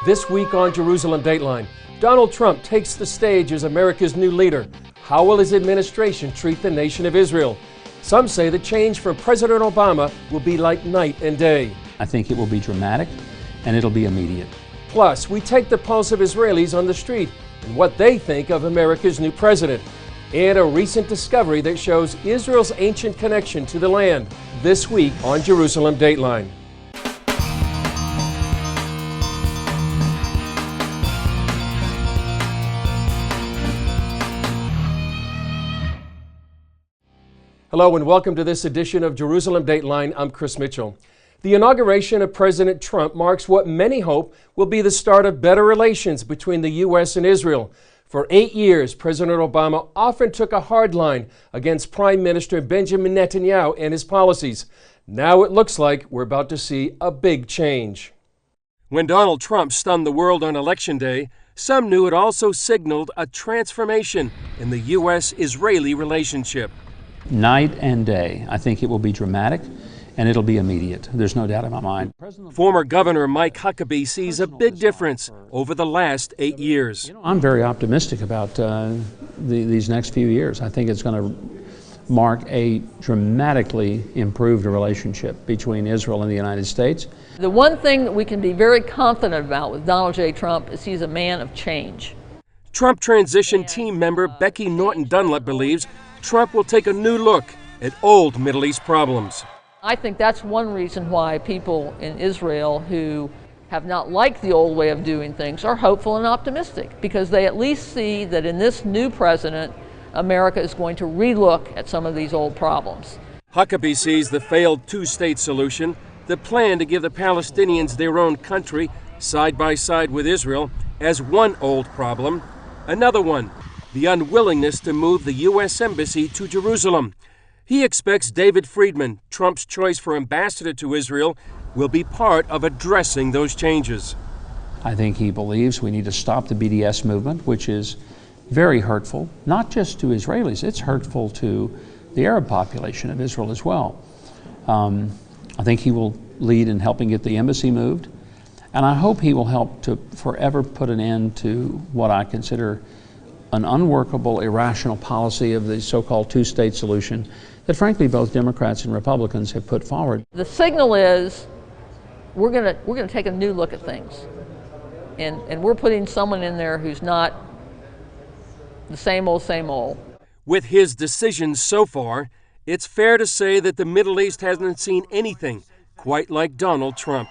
This week on Jerusalem Dateline, Donald Trump takes the stage as America's new leader. How will his administration treat the nation of Israel? Some say the change from President Obama will be like night and day. I think it will be dramatic and it'll be immediate. Plus, we take the pulse of Israelis on the street and what they think of America's new president. And a recent discovery that shows Israel's ancient connection to the land. This week on Jerusalem Dateline. Hello and welcome to this edition of Jerusalem Dateline. I'm Chris Mitchell. The inauguration of President Trump marks what many hope will be the start of better relations between the U.S. and Israel. For 8 years, President Obama often took a hard line against Prime Minister Benjamin Netanyahu and his policies. Now it looks like we're about to see a big change. When Donald Trump stunned the world on Election Day, some knew it also signaled a transformation in the U.S.-Israeli relationship. Night and day. I think it will be dramatic and it'll be immediate. There's no doubt in my mind. Former Governor Mike Huckabee sees a big difference over the last 8 years. I'm very optimistic about these next few years. I think it's going to mark a dramatically improved relationship between Israel and the United States. The one thing that we can be very confident about with Donald J. Trump is he's a man of change. Trump transition team member Becky Norton Dunlap believes Trump will take a new look at old Middle East problems. I think that's one reason why people in Israel who have not liked the old way of doing things are hopeful and optimistic, because they at least see that in this new president, America is going to relook at some of these old problems. Huckabee sees the failed two-state solution, the plan to give the Palestinians their own country side by side with Israel, as one old problem. Another one, the unwillingness to move the U.S. Embassy to Jerusalem. He expects David Friedman, Trump's choice for ambassador to Israel, will be part of addressing those changes. I think he believes we need to stop the BDS movement, which is very hurtful, not just to Israelis, it's hurtful to the Arab population of Israel as well. I think he will lead in helping get the embassy moved, and I hope he will help to forever put an end to what I consider an unworkable, irrational policy of the so-called two-state solution that frankly both Democrats and Republicans have put forward. The signal is we're going to take a new look at things, and we're putting someone in there who's not the same old. With his decisions so far, it's fair to say that the Middle East hasn't seen anything quite like Donald Trump.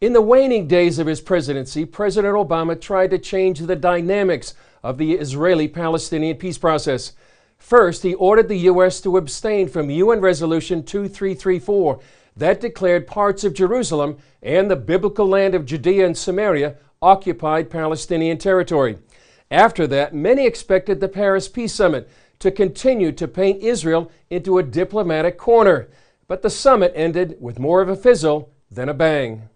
In the waning days of his presidency, President Obama tried to change the dynamics of the Israeli-Palestinian peace process. First, he ordered the U.S. to abstain from UN Resolution 2334 that declared parts of Jerusalem and the biblical land of Judea and Samaria occupied Palestinian territory. After that, many expected the Paris Peace Summit to continue to paint Israel into a diplomatic corner. But the summit ended with more of a fizzle than a bang.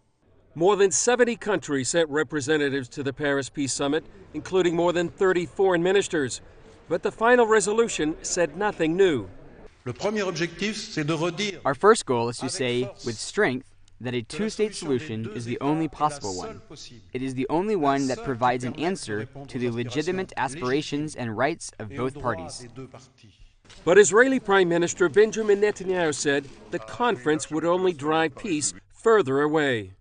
More than 70 countries sent representatives to the Paris Peace Summit, including more than 30 foreign ministers. But the final resolution said nothing new. Our first goal is to say, with strength, that a two-state solution is the only possible one. It is the only one that provides an answer to the legitimate aspirations and rights of both parties. But Israeli Prime Minister Benjamin Netanyahu said the conference would only drive peace further away.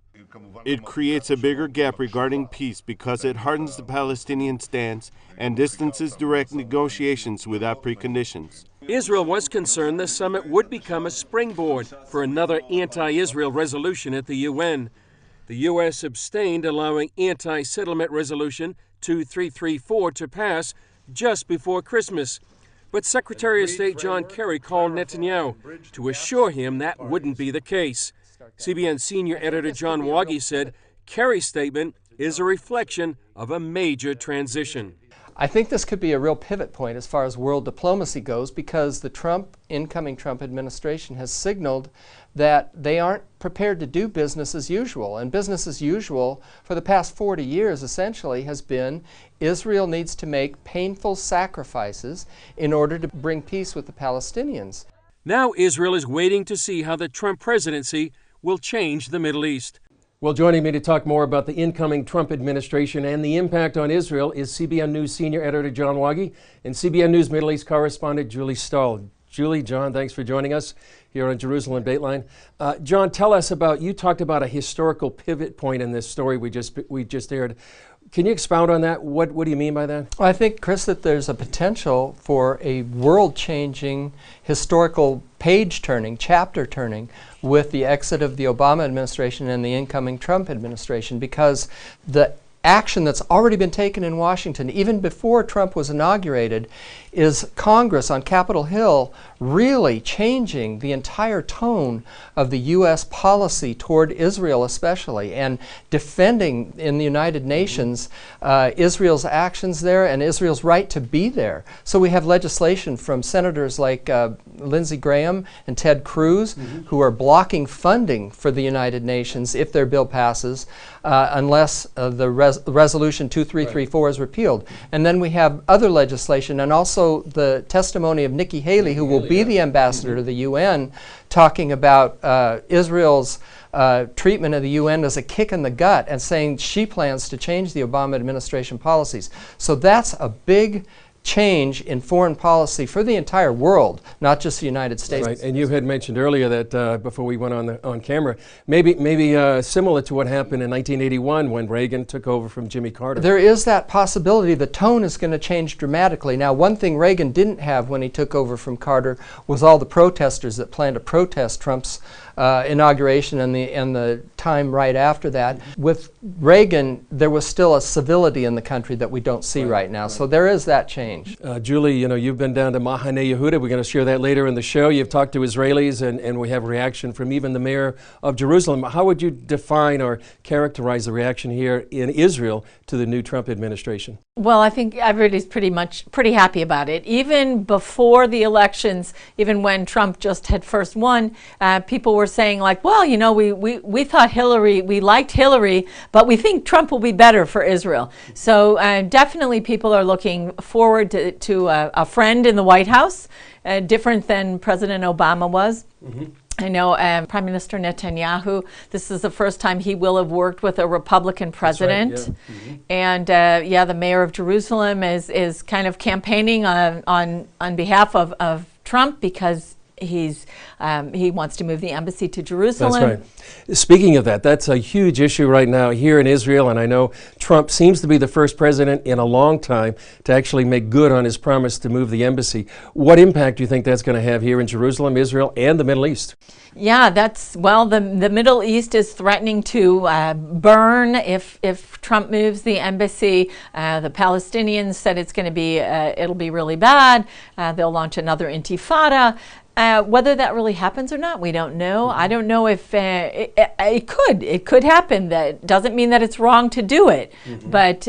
It creates a bigger gap regarding peace because it hardens the Palestinian stance and distances direct negotiations without preconditions. Israel was concerned the summit would become a springboard for another anti-Israel resolution at the UN. The U.S. abstained, allowing anti-settlement resolution 2334 to pass just before Christmas. But Secretary of State John Kerry called Netanyahu to assure him that wouldn't be the case. CBN senior editor John Waggy said Kerry's statement is a reflection of a major transition. I think this could be a real pivot point as far as world diplomacy goes, because the incoming Trump administration has signaled that they aren't prepared to do business as usual. And business as usual for the past 40 years essentially has been Israel needs to make painful sacrifices in order to bring peace with the Palestinians. Now Israel is waiting to see how the Trump presidency will change the Middle East. Well, joining me to talk more about the incoming Trump administration and the impact on Israel is CBN News senior editor John Waggy and CBN News Middle East correspondent Julie Stahl. Julie, John, thanks for joining us here on Jerusalem Dateline. John, tell us about, you talked about a historical pivot point in this story we just aired. Can you expound on that? What do you mean by that? Well, I think, Chris, that there's a potential for a world-changing, historical page-turning, chapter-turning with the exit of the Obama administration and the incoming Trump administration, because the action that's already been taken in Washington, even before Trump was inaugurated, is Congress on Capitol Hill really changing the entire tone of the U.S. policy toward Israel especially, and defending in the United Nations Israel's actions there and Israel's right to be there. So we have legislation from senators like Lindsey Graham and Ted Cruz who are blocking funding for the United Nations if their bill passes unless the Resolution 2334 is repealed. And then we have other legislation and also the testimony of Nikki Haley, who will be the ambassador to the UN, talking about Israel's treatment of the UN as a kick in the gut and saying she plans to change the Obama administration policies. So that's a big change in foreign policy for the entire world, not just the United States. Right, and you had mentioned earlier that before we went on camera, maybe similar to what happened in 1981 when Reagan took over from Jimmy Carter. There is that possibility. The tone is going to change dramatically. Now, one thing Reagan didn't have when he took over from Carter was all the protesters that planned to protest Trump's inauguration and the time right after that. With Reagan, there was still a civility in the country that we don't see right now. So there is that change. Julie, you've been down to Mahane Yehuda. We're going to share that later in the show. You've talked to Israelis, and we have reaction from even the mayor of Jerusalem. How would you define or characterize the reaction here in Israel to the new Trump administration? Well, I think everybody's pretty happy about it. Even before the elections, even when Trump just had first won, people were saying like, well, we thought we liked Hillary, but we think Trump will be better for Israel. So definitely people are looking forward to a friend in the White House, different than President Obama was. I know Prime Minister Netanyahu, this is the first time he will have worked with a Republican president. That's right, And the mayor of Jerusalem is kind of campaigning on behalf of Trump because he wants to move the embassy to Jerusalem. That's right. Speaking of that, that's a huge issue right now here in Israel, and I know Trump seems to be the first president in a long time to actually make good on his promise to move the embassy. What impact do you think that's going to have here in Jerusalem, Israel, and the Middle East? Yeah, the Middle East is threatening to burn if Trump moves the embassy. The Palestinians said it'll be really bad. They'll launch another intifada. Whether that really happens or not, we don't know. I don't know if it could happen. That doesn't mean that it's wrong to do it, but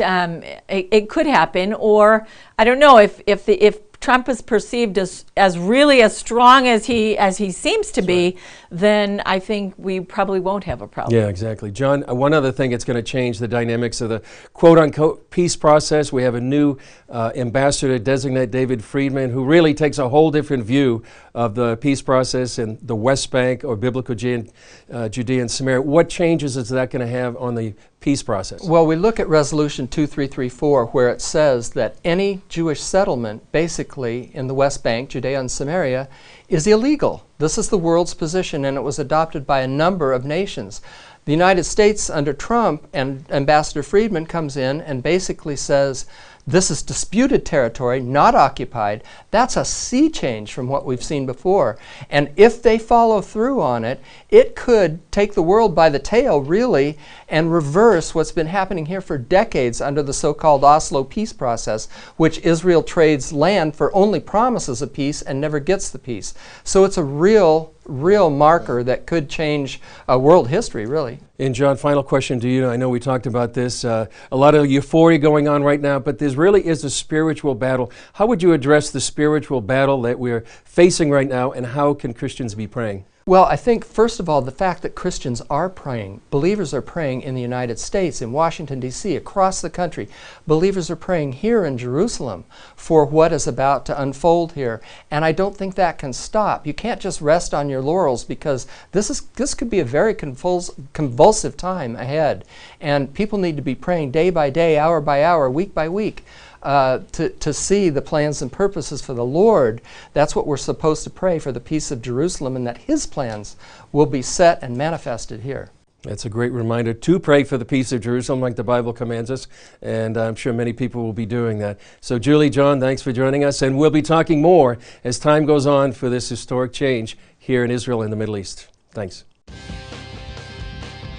it could happen. Or I don't know if Trump is perceived as really as strong as he seems to be, then I think we probably won't have a problem. Yeah, exactly. John, one other thing that's going to change the dynamics of the quote-unquote peace process. We have a new ambassador designate, David Friedman, who really takes a whole different view of the peace process in the West Bank or Biblical Judea and Samaria. What changes is that going to have on the peace process? Well, we look at Resolution 2334, where it says that any Jewish settlement, basically in the West Bank, Judea and Samaria, is illegal. This is the world's position, and it was adopted by a number of nations. The United States, under Trump, and Ambassador Friedman comes in and basically says, this is disputed territory, not occupied. That's a sea change from what we've seen before. And if they follow through on it, it could take the world by the tail, really, and reverse what's been happening here for decades under the so-called Oslo peace process, which Israel trades land for only promises of peace and never gets the peace. So it's a real marker that could change world history, really. And John, final question to you. I know we talked about this, a lot of euphoria going on right now, but there really is a spiritual battle. How would you address the spiritual battle that we're facing right now, and how can Christians be praying? Well, I think, first of all, the fact that Christians are praying, believers are praying in the United States, in Washington, D.C., across the country. Believers are praying here in Jerusalem for what is about to unfold here. And I don't think that can stop. You can't just rest on your laurels, because this could be a very convulsive time ahead. And people need to be praying day by day, hour by hour, week by week. To see the plans and purposes for the Lord. That's what we're supposed to pray, for the peace of Jerusalem, and that His plans will be set and manifested here. That's a great reminder to pray for the peace of Jerusalem like the Bible commands us, and I'm sure many people will be doing that. So Julie, John, thanks for joining us, and we'll be talking more as time goes on for this historic change here in Israel and the Middle East. Thanks.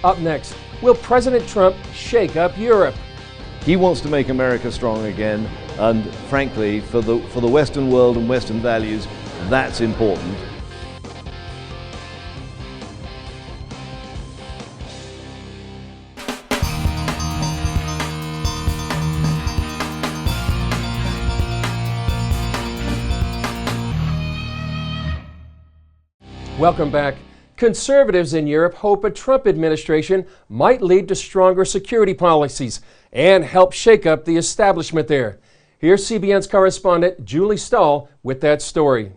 Up next, will President Trump shake up Europe? He wants to make America strong again, and frankly, for the Western world and Western values, that's important. Welcome back. Conservatives in Europe hope a Trump administration might lead to stronger security policies and help shake up the establishment there. Here's CBN's correspondent Julie Stahl with that story.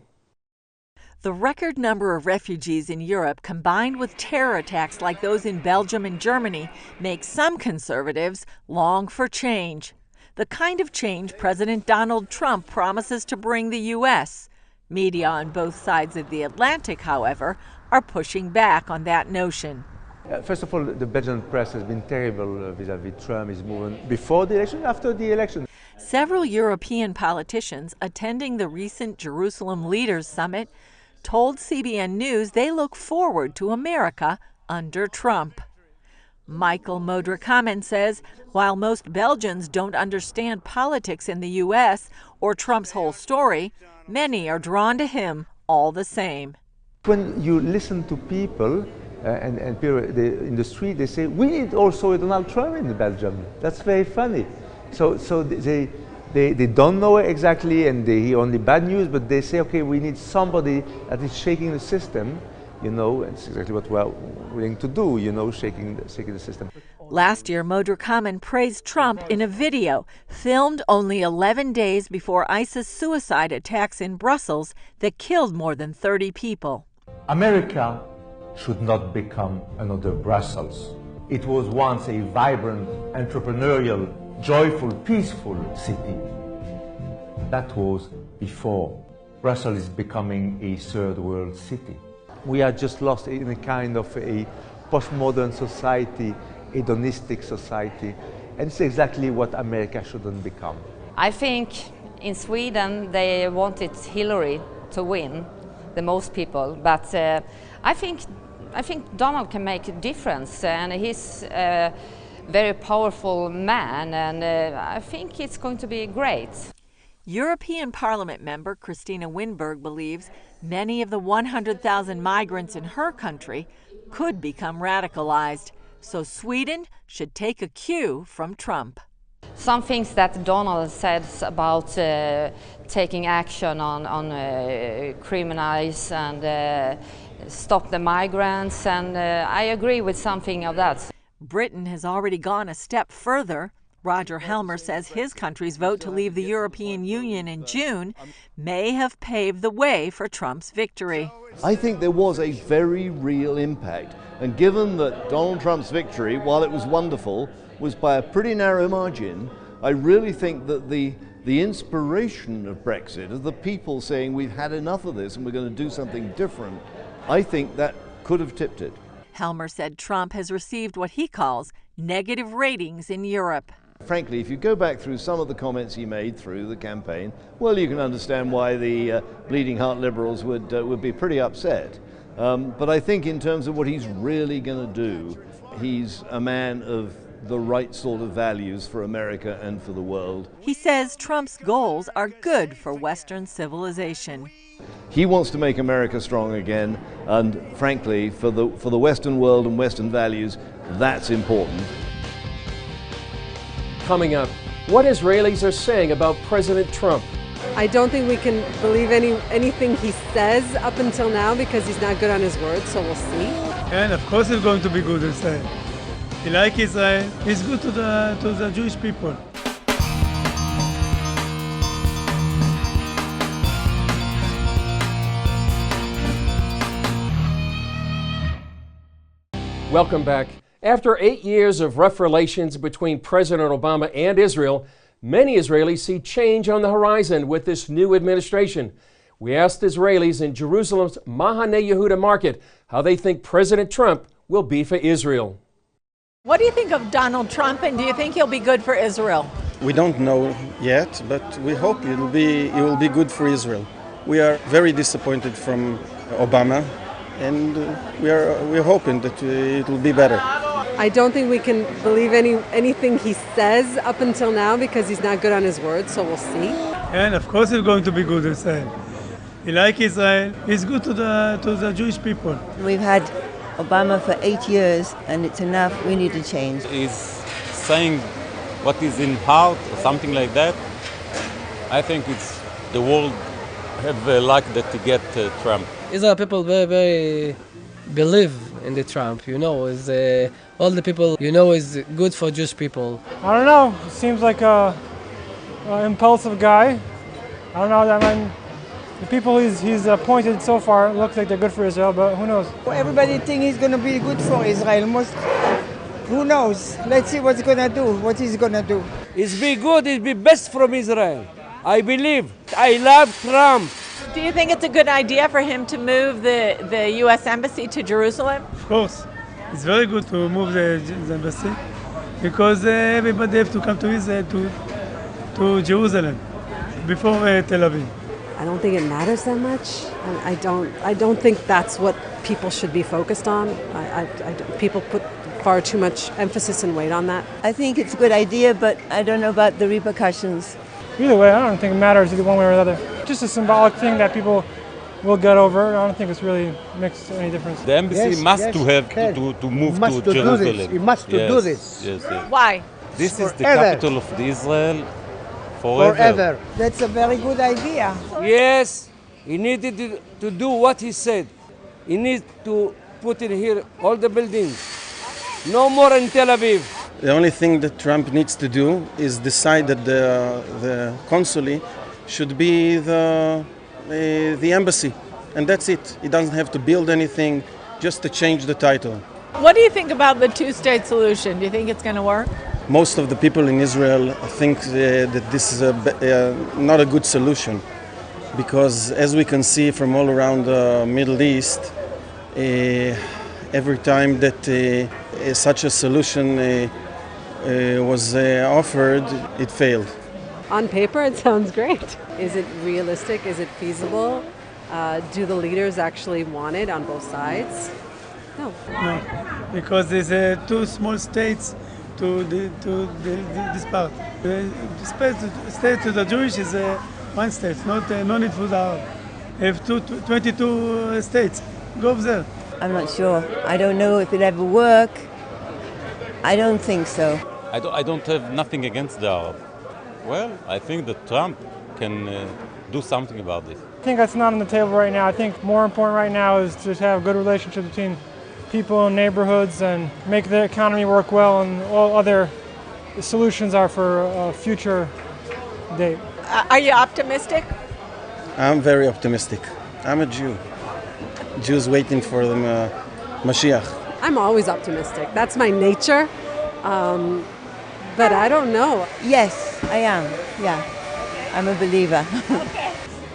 The record number of refugees in Europe, combined with terror attacks like those in Belgium and Germany, makes some conservatives long for change. The kind of change President Donald Trump promises to bring the U.S. Media on both sides of the Atlantic, however, are pushing back on that notion. First of all, the Belgian press has been terrible vis-à-vis Trump, his movement before the election, after the election. Several European politicians attending the recent Jerusalem Leaders Summit told CBN News they look forward to America under Trump. Michael Modrikamen says while most Belgians don't understand politics in the U.S. or Trump's whole story, many are drawn to him all the same. When you listen to people and people in the street, they say, we need also a Donald Trump in Belgium. That's very funny. So they don't know exactly, and they hear only bad news, but they say, okay, we need somebody that is shaking the system. You know, it's exactly what we're willing to do, you know, shaking the system. Last year, Modrikamen praised Trump in a video filmed only 11 days before ISIS suicide attacks in Brussels that killed more than 30 people. America should not become another Brussels. It was once a vibrant, entrepreneurial, joyful, peaceful city. That was before. Brussels is becoming a third world city. We are just lost in a kind of a postmodern society, hedonistic society, and it's exactly what America shouldn't become. I think in Sweden they wanted Hillary to win, the most people, but I think Donald can make a difference, and he's a very powerful man, and I think it's going to be great. European Parliament member Christina Winberg believes many of the 100,000 migrants in her country could become radicalized, so Sweden should take a cue from Trump. Some things that Donald says about taking action on criminals and stop the migrants, and I agree with something of that. Britain has already gone a step further. Roger Helmer says his country's vote to leave the European Union in June may have paved the way for Trump's victory. I think there was a very real impact, and given that Donald Trump's victory, while it was wonderful, was by a pretty narrow margin, I really think that the inspiration of Brexit, of the people saying we've had enough of this and we're going to do something different, I think that could have tipped it. Helmer said Trump has received what he calls negative ratings in Europe. Frankly, if you go back through some of the comments he made through the campaign, well, you can understand why the bleeding heart liberals would be pretty upset. But I think in terms of what he's really going to do, he's a man of the right sort of values for America and for the world. He says Trump's goals are good for Western civilization. He wants to make America strong again, and frankly, for the Western world and Western values, that's important. Coming up, what Israelis are saying about President Trump. I don't think we can believe anything he says up until now because he's not good on his word, so we'll see. And of course he's going to be good Israel. He likes Israel. He's good to the Jewish people. Welcome back. After 8 years of rough relations between President Obama and Israel, many Israelis see change on the horizon with this new administration. We asked Israelis in Jerusalem's Mahane Yehuda market how they think President Trump will be for Israel. What do you think of Donald Trump, and do you think he'll be good for Israel? We don't know yet, but we hope it will be good for Israel. We are very disappointed from Obama, and we're hoping that it will be better. I don't think we can believe anything he says up until now because he's not good on his word, so we'll see. And of course he's going to be good Israel. He likes Israel. He's good to the Jewish people. We've had Obama for 8 years, and it's enough. We need to change. He's saying what is in heart or something like that. I think it's the world have liked that to get Trump. Israel people very believe in the Trump. Is all the people is good for Jewish people. I don't know. Seems like a impulsive guy. I don't know. The people he's appointed so far look like they're good for Israel, but who knows? Everybody think he's going to be good for Israel. Who knows? Let's see what he's going to do. What he's going to do. It's be good. It's be best from Israel. I believe. I love Trump. Do you think it's a good idea for him to move the U.S. Embassy to Jerusalem? Of course. It's very good to move the embassy because everybody have to come to Israel, to Jerusalem before Tel Aviv. I don't think it matters that much. I don't think that's what people should be focused on. People put far too much emphasis and weight on that. I think it's a good idea, but I don't know about the repercussions. Either way, I don't think it matters either one way or another. Just a symbolic thing that people will get over. I don't think it's really makes any difference. The embassy must to move to Jerusalem. He must do this. Yes. Why? This is the capital of Israel forever. That's a very good idea. Yes, he needed to do what he said. He needs to put in here all the buildings. No more in Tel Aviv. The only thing that Trump needs to do is decide that the consulate should be the embassy, and that's it. He doesn't have to build anything, just to change the title. What do you think about the two-state solution? Do you think it's going to work? Most of the people in Israel think that this is not a good solution, because as we can see from all around the Middle East, every time that such a solution was offered, it failed. On paper, it sounds great. Is it realistic? Is it feasible? Do the leaders actually want it on both sides? No. No, because there's two small states to this part. The state to the Jewish is one state, no need for the Arab. Have 22 states. Go over there. I'm not sure. I don't know if it'll ever work. I don't think so. I don't have nothing against the Arab. Well, I think that Trump can do something about this. I think that's not on the table right now. I think more important right now is to have a good relationship between people and neighborhoods and make the economy work well, and all other solutions are for a future date. Are you optimistic? I'm very optimistic. I'm a Jew. Jews waiting for the Mashiach. I'm always optimistic. That's my nature. But I don't know. Yes, I am. Yeah, I'm a believer.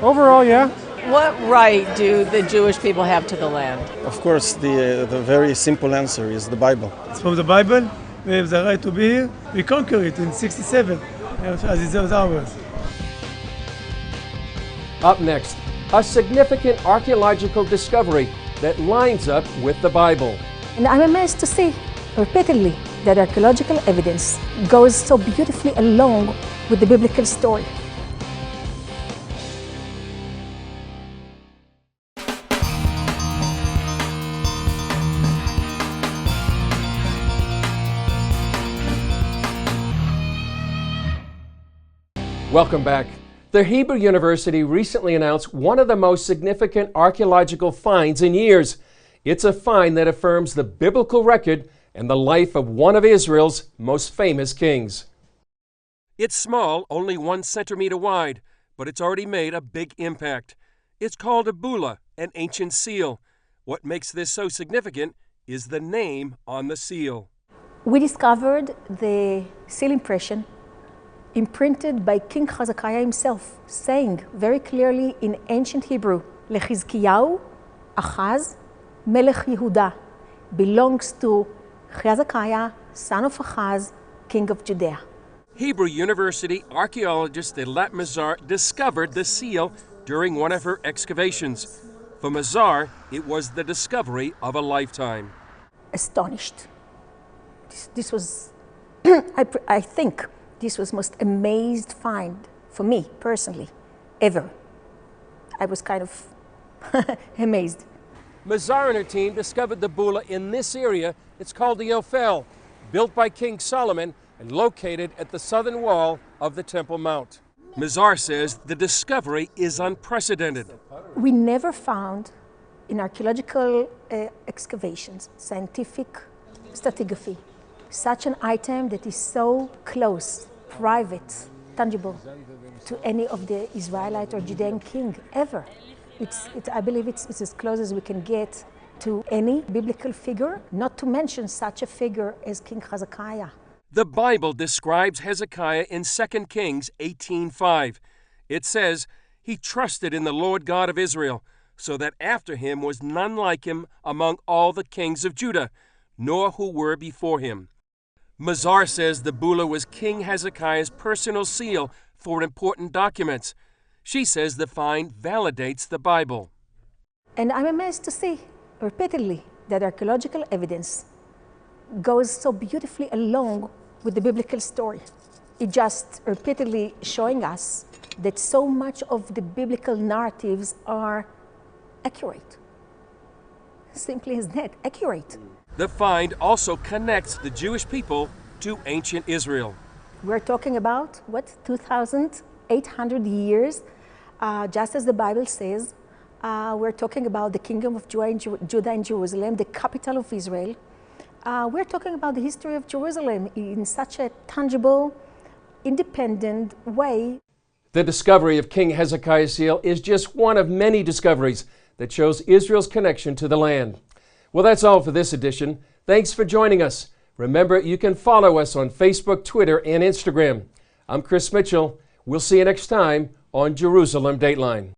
Overall, yeah. What right do the Jewish people have to the land? Of course, the very simple answer is the Bible. It's from the Bible. We have the right to be here. We conquered it in 67, as it was ours. Up next, a significant archaeological discovery that lines up with the Bible. And I'm amazed to see repeatedly that archaeological evidence goes so beautifully along with the biblical story. Welcome back. The Hebrew University recently announced one of the most significant archaeological finds in years. It's a find that affirms the biblical record and the life of one of Israel's most famous kings. It's small, only 1 centimeter wide, but it's already made a big impact. It's called a bulla, an ancient seal. What makes this so significant is the name on the seal. We discovered the seal impression imprinted by King Hezekiah himself, saying very clearly in ancient Hebrew, Lehizkiyahu, Achaz, Melech Yehuda, belongs to Hezekiah, son of Achaz, king of Judea. Hebrew University archaeologist Elat Mazar discovered the seal during one of her excavations. For Mazar, it was the discovery of a lifetime. Astonished. This was, I think, this was most amazed find for me personally, ever. I was kind of amazed. Mazar and her team discovered the bulla in this area. It's called the Ophel, built by King Solomon and located at the southern wall of the Temple Mount. Mazar says the discovery is unprecedented. We never found in archaeological excavations, scientific stratigraphy, such an item that is so close, private, tangible to any of the Israelite or Judean king ever. I believe it's as close as we can get to any biblical figure, not to mention such a figure as King Hezekiah. The Bible describes Hezekiah in 2 Kings 18:5. It says, "He trusted in the Lord God of Israel, so that after him was none like him among all the kings of Judah, nor who were before him." Mazar says the bulla was King Hezekiah's personal seal for important documents. She says the find validates the Bible. And I'm amazed to see repeatedly that archaeological evidence goes so beautifully along with the biblical story. It just repeatedly showing us that so much of the biblical narratives are accurate. Simply as that, accurate. The find also connects the Jewish people to ancient Israel. We're talking about, 2,800 years, just as the Bible says. We're talking about the kingdom of Judah and Jerusalem, the capital of Israel. We're talking about the history of Jerusalem in such a tangible, independent way. The discovery of King Hezekiah's seal is just one of many discoveries that shows Israel's connection to the land. Well, that's all for this edition. Thanks for joining us. Remember, you can follow us on Facebook, Twitter, and Instagram. I'm Chris Mitchell. We'll see you next time on Jerusalem Dateline.